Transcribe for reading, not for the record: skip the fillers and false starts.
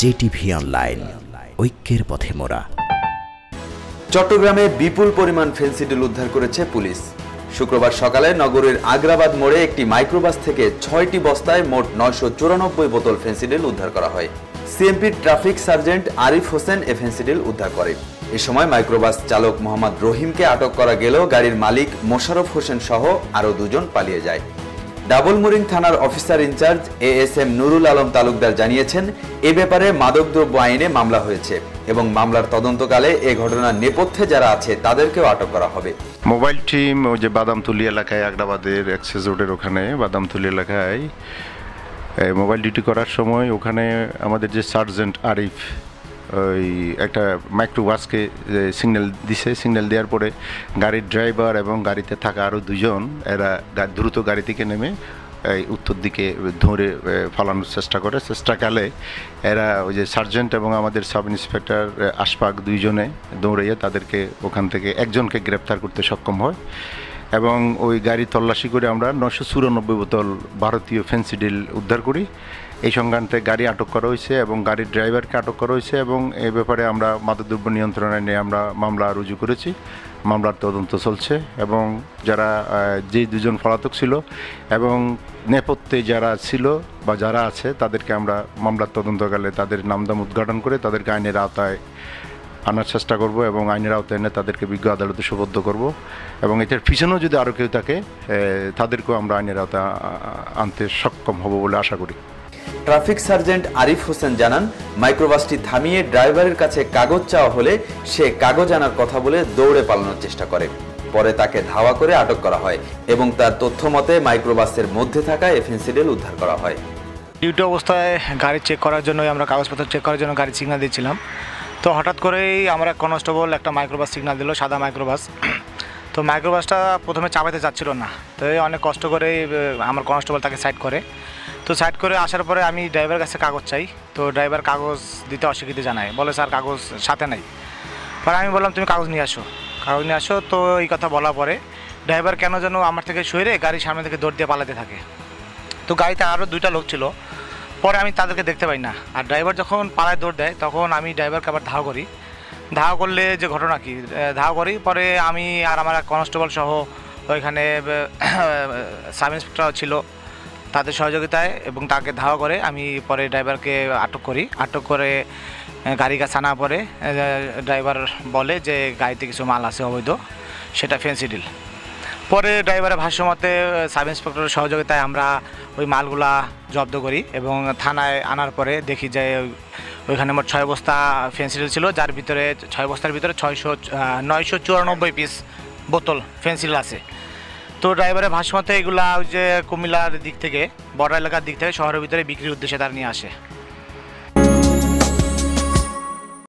JTV online, ঐক্যের পথে মোরা। চট্টগ্রামে বিপুল পরিমাণ ফেনসিডিল উদ্ধার করেছে পুলিশ। শুক্রবার সকালে নগরীর আগ্রাবাদ মোড়ে একটি মাইক্রোবাস থেকে 6টি বস্তায় মোট 994 বোতল ফেনসিডিল উদ্ধার করা হয়। সিএমপির ট্রাফিক সার্জেন্ট আরিফ হোসেন এ ফেনসিডিল উদ্ধার করে। এ সময় মাইক্রোবাস চালক মোহাম্মদ রহিমকে আটক করা গেলেও গাড়ির মালিক মোশাররফ হোসেন সহ আরও দুজন পালিয়ে যায়। ডাবলমুরিং থানার officer in charge ASM Nurul Alam Talukdar জানিয়েছেন, এ ব্যাপারে মাদকদ্রব্য আইনে মামলা হয়েছে এবং মামলার তদন্তকালে এ ঘটনার নেপথ্যে যারা আছে তাদেরকেও আটক করা হবে। মোবাইল টিম ওই যে বাদামতুলি এলাকায়, আগ্রাবাদের অ্যাক্সেস রোডের ওখানে বাদামতুলি এলাকায় মোবাইল ডিউটি করার সময় ওখানে আমাদের যে সার্জেন্ট আরিফ ওই একটা মাইক্রোবাসকে সিগন্যাল দিছে। সিগন্যাল দেওয়ার পরে গাড়ির ড্রাইভার এবং গাড়িতে থাকা আরও দুজন এরা দ্রুত গাড়ি থেকে নেমে এই উত্তর দিকে ধরে ফালানোর চেষ্টাকালে এরা ওই যে সার্জেন্ট এবং আমাদের সাব ইন্সপেক্টর আশফাক দুইজনে দৌড়াইয়ে তাদেরকে ওখান থেকে একজনকে গ্রেপ্তার করতে সক্ষম হয় এবং ওই গাড়ি তল্লাশি করে আমরা 994 বোতল ভারতীয় ফেনসিডিল উদ্ধার করি। এই সংক্রান্তে গাড়ি আটক করা হয়েছে এবং গাড়ির ড্রাইভারকে আটক করা হয়েছে এবং এ ব্যাপারে আমরা মাদকদ্রব্য নিয়ন্ত্রণ আইনে আমরা মামলা রুজু করেছি। মামলার তদন্ত চলছে এবং যারা যে দুজন পলাতক ছিল এবং নেপথ্যে যারা ছিল বা যারা আছে তাদেরকে আমরা মামলার তদন্তকালে তাদের নামদাম উদ্ঘাটন করে তাদেরকে আইনের আওতায় আনার চেষ্টা করব এবং আইনের আওতায় এনে তাদেরকে বিজ্ঞ আদালতে সোপর্দ করব এবং এটার পিছনেও যদি আরও কেউ থাকে তাদেরকেও আমরা আইনের আওতায় আনতে সক্ষম হব বলে আশা করি। ট্রাফিক সার্জেন্ট আরিফ হোসেন জানান, মাইক্রোবাসটি থামিয়ে ড্রাইভারের কাছে কাগজ চাওয়া হলে সে কাগজ আনার কথা বলে দৌড়ে পালানোর চেষ্টা করে। পরে তাকে ধাওয়া করে আটক করা হয় এবং তার তথ্য মতে মাইক্রোবাসের মধ্যে থাকা ফেনসিডিল উদ্ধার করা হয়। ডিউটি অবস্থায় গাড়ি চেক করার জন্য আমরা কাগজপত্র চেক করার জন্য গাড়ি সিগন্যাল দিচ্ছিলাম। তো হঠাৎ করেই আমরা কনস্টেবল একটা মাইক্রোবাস সিগন্যাল দিল, সাদা মাইক্রোবাস। তো মাইক্রোবাসটা প্রথমে চাপাতে যাচ্ছিল না, তো অনেক কষ্ট করে আমার কনস্টেবল তাকে সাইড করে। তো সাইড করে আসার পরে আমি ড্রাইভারের কাছে কাগজ চাই, তো ড্রাইভার কাগজ দিতে অস্বীকৃতি জানায়, বলে স্যার কাগজ সাথে নাই। পরে আমি বললাম তুমি কাগজ নিয়ে আসো। তো এই কথা বলার পরে ড্রাইভার কেন যেন আমার থেকে সরে গাড়ির সামনে থেকে দৌড় দিয়ে পালাতে থাকে। তো গাড়িতে আরও 2টা লোক ছিল, পরে আমি তাদেরকে দেখতে পাই না। আর ড্রাইভার যখন পালায় দৌড় দেয় তখন আমি ড্রাইভারকে আবার ধাওয়া করি। ধাওয়া করলে যে ঘটনা কি, ধাওয়া করি পরে আমি আর আমার কনস্টেবল সহ ওইখানে সাব ইন্সপেক্টর ছিল, তাদের সহযোগিতায় এবং তাকে ধাওয়া করে আমি পরে ড্রাইভারকে আটক করি। আটক করে গাড়ি কাছে আনা পরে ড্রাইভার বলে যে গাড়িতে কিছু মাল আছে অবৈধ, সেটা ফেনসিডিল। পরে ড্রাইভারের ভাষ্যমতে সাব ইন্সপেক্টরের সহযোগিতায় আমরা ওই মালগুলা জব্দ করি এবং থানায় আনার পরে দেখি যে ওইখানে মোট 6 বস্তা ফেনসিডিল ছিল, যার ভিতরে 6 বস্তার ভিতরে 994 পিস বোতল ফেনসিডিল আছে। তো ড্রাইভারের ভাষ্যমতে এগুলা ওই যে কুমিল্লার দিক থেকে, বর্ডার এলাকার দিক থেকে শহরের ভিতরে বিক্রির উদ্দেশ্যে তারা নিয়ে আসে।